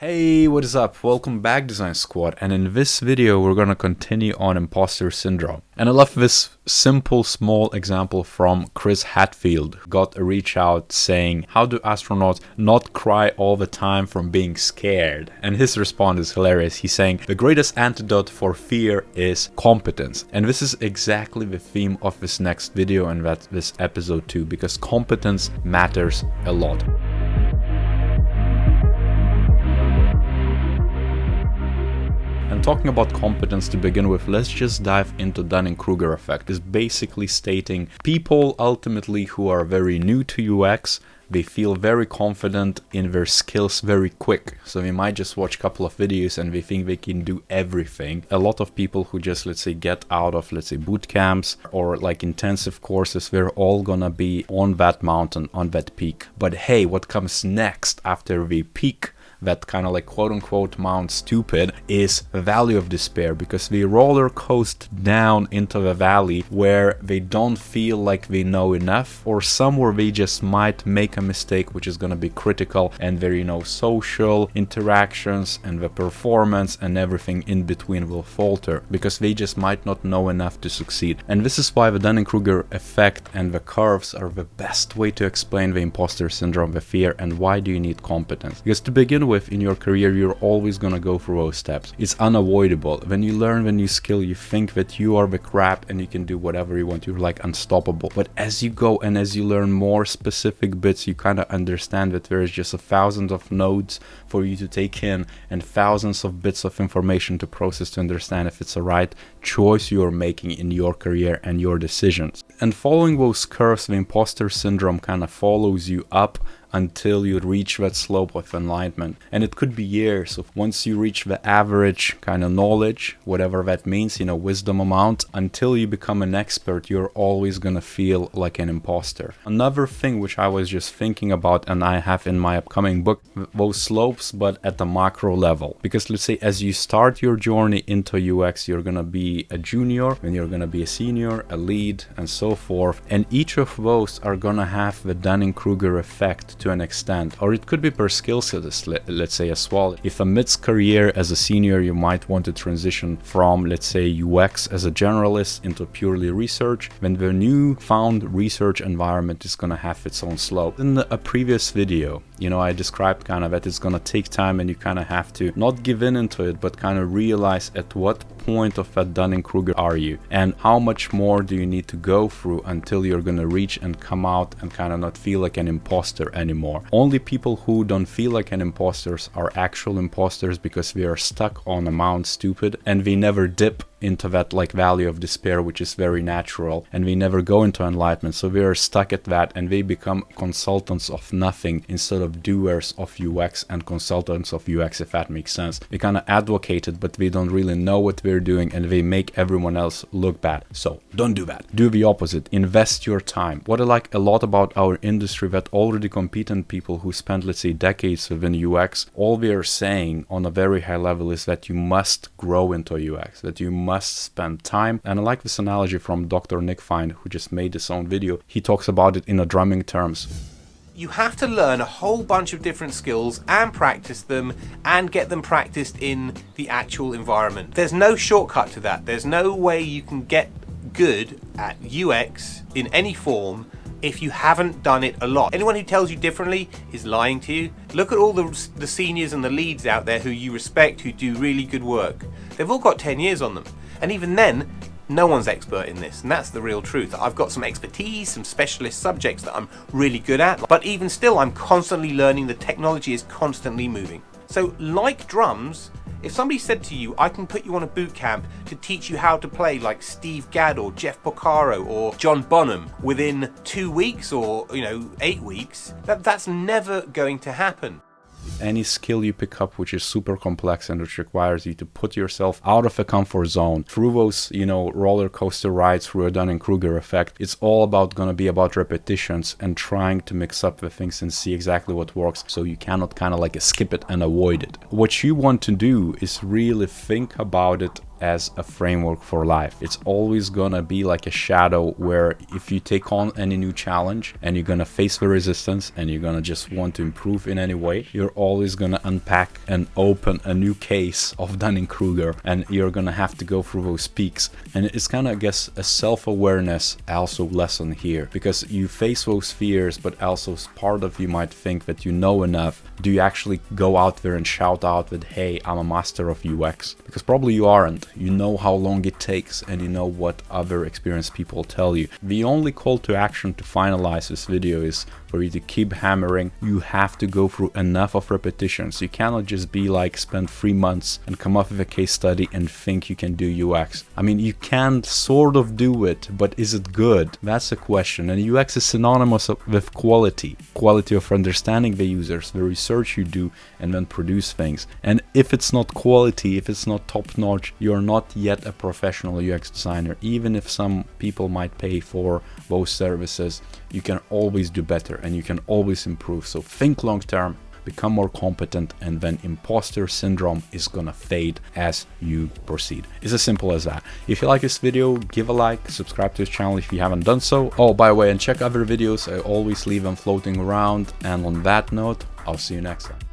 Hey, what is up? Welcome back, Design Squad, and in this video we're gonna continue on imposter syndrome. And I love this simple small example from Chris Hadfield, who got a reach out saying, how do astronauts not cry all the time from being scared? And his response is hilarious. He's saying, the greatest antidote for fear is competence. And this is exactly the theme of this next video and this episode too, because competence matters a lot. And talking about competence to begin with, let's just dive into Dunningkruger Effect. It's basically stating people ultimately who are very new to UX, they feel very confident in their skills very quick. So they might just watch a couple of videos and they think they can do everything. A lot of people who just, let's say, get out of, let's say, boot camps or like intensive courses, they're all gonna be on that mountain, on that peak. But hey, what comes next after they peak, that kind of like quote-unquote Mount Stupid, is a valley of despair, because they roller coast down into the valley where they don't feel like they know enough, or somewhere they just might make a mistake which is going to be critical, and their social interactions and the performance and everything in between will falter because they just might not know enough to succeed. And this is why the Dunningkruger effect and the curves are the best way to explain the imposter syndrome, the fear, and why do you need competence. Because to begin with, in your career, you're always gonna go through those steps. It's unavoidable. When you learn the new skill, you think that you are the crap and you can do whatever you want. You're like unstoppable. But as you go and as you learn more specific bits, you kind of understand that there is just thousands of nodes for you to take in and thousands of bits of information to process to understand if it's the right choice you're making in your career and your decisions. And following those curves, the imposter syndrome kind of follows you up until you reach that slope of enlightenment. And it could be years of once you reach the average kind of knowledge, whatever that means, wisdom amount, until you become an expert, you're always gonna feel like an imposter. Another thing which I was just thinking about, and I have in my upcoming book, those slopes, but at the macro level. Because let's say as you start your journey into UX, you're gonna be a junior, then you're gonna be a senior, a lead, and so forth. And each of those are gonna have the Dunningkruger effect to an extent, or it could be per skill set, let's say, as well. If amidst career as a senior, you might want to transition from, let's say, UX as a generalist into purely research, then the new found research environment is going to have its own slope. In a previous video, I described kind of that it's going to take time and you kind of have to not give in into it, but kind of realize at what point of that Dunning-Kruger are you and how much more do you need to go through until you're going to reach and come out and kind of not feel like an imposter anymore. Only people who don't feel like an imposters are actual imposters because they are stuck on a Mount Stupid and they never dip into that like valley of despair, which is very natural, and we never go into enlightenment. So we are stuck at that and we become consultants of nothing instead of doers of UX and consultants of UX, if that makes sense. We kind of advocate it, but we don't really know what we're doing and we make everyone else look bad. So don't do that. Do the opposite. Invest your time. What I like a lot about our industry, that already competent people who spend, let's say, decades within UX, all we are saying on a very high level is that you must grow into UX, that you must spend time. And I like this analogy from Dr. Nick Fine, who just made his own video. He talks about it in a drumming terms. You have to learn a whole bunch of different skills and practice them and get them practiced in the actual environment. There's no shortcut to that. There's no way you can get good at UX in any form if you haven't done it a lot. Anyone who tells you differently is lying to you. Look at all the seniors and the leads out there who you respect, who do really good work. They've all got 10 years on them. And even then, no one's expert in this, and that's the real truth. I've got some expertise, some specialist subjects that I'm really good at, but even still, I'm constantly learning. The technology is constantly moving. So like drums, if somebody said to you, I can put you on a boot camp to teach you how to play like Steve Gadd or Jeff Porcaro or John Bonham within 2 weeks or 8 weeks, that's never going to happen. Any skill you pick up which is super complex and which requires you to put yourself out of a comfort zone through those roller coaster rides through a Dunning-Kruger effect, it's all gonna be about repetitions and trying to mix up the things and see exactly what works, so you cannot kind of like skip it and avoid it. What you want to do is really think about it as a framework for life. It's always gonna be like a shadow where if you take on any new challenge and you're gonna face the resistance and you're gonna just want to improve in any way, you're always gonna unpack and open a new case of Dunningkruger, and you're gonna have to go through those peaks. And it's kind of, I guess, a self-awareness also lesson here, because you face those fears, but also part of you might think that you know enough. Do you actually go out there and shout out that, hey, I'm a master of UX? Because probably you aren't. You know how long it takes, and you know what other experienced people tell you. The only call to action to finalize this video is for you to keep hammering. You have to go through enough of repetitions. You cannot just be like spend 3 months and come up with a case study and think you can do UX. I mean, you can sort of do it, but is it good? That's the question. And UX is synonymous with quality of understanding the users, the research you do, and then produce things. And if it's not quality, if it's not top notch, you're not yet a professional UX designer. Even if some people might pay for those services, you can always do better and you can always improve. So think long term, become more competent, and then imposter syndrome is gonna fade as you proceed. It's as simple as that. If you like this video, give a like, subscribe to this channel if you haven't done so. Oh, by the way, and check other videos. I always leave them floating around. And on that note, I'll see you next time.